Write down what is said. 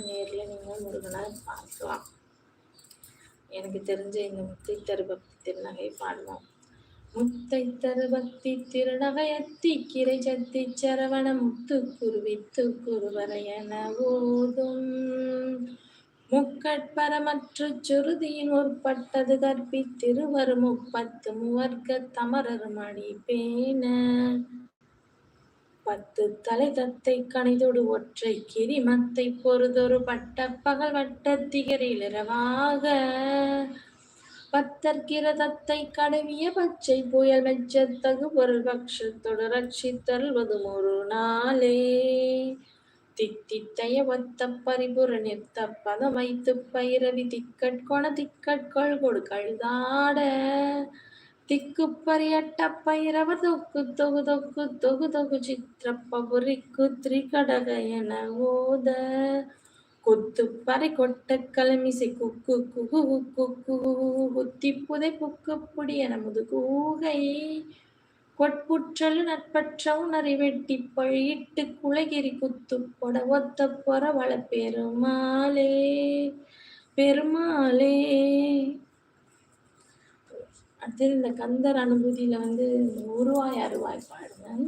நேரில் நீங்கள் முருகனை பார்க்கலாம். எனக்கு தெரிஞ்ச இந்த முத்தை தருபக்தி திருநகை பாடுவோம். முத்தை தருபக்தி திருநகை அத்தி கிரை சத்தி சரவண முத்து குருவித்து குருவரையன ஓதும் முக்கட்பரமற்று சுருதியின் முற்பட்டது கற்பி திருவரு முப்பத்து மூவர்க்க தமரர் மணி பேன பத்து தலை தத்தை கணிதொடு ஒற்றை கிரிமத்தை பொறுதொரு பட்ட பகல் வட்ட திகரிலிரவாக பத்தற்கிற தத்தை கடவிய பச்சை புயல் மெச்சத்தகு பொருள் பட்சத்தொடு ரட்சித்தல்வதும் ஒரு நாளே தித்தித்தைய ஒத்த பரிபுர நிறுத்த பதம் வைத்து பயிரவி திக்கட்கொண திக்கட்கொள் கொடு கழுதாட திக்குப்பரியட்ட பைரவர் தொக்கு தொகு தொக்கு தொகு தொகு சித்திரப்பபுரிக்கு திரிகடக என ஓத கொத்துப்பறை கொட்ட கலமிசை குக்கு குகு குக்கு குத்தி புதை புக்கு புடி என முதுகூகை கொட்புற்றலு நட்பற்ற உணரை வெட்டி பழியிட்டு குலகிரி குத்து பொட ஒத்த பொற வள பெருமாளே பெருமாளே. அடுத்தது இந்த கந்தர் அனுபூதியில உருவாய் அருவாய் பாடுவேன்.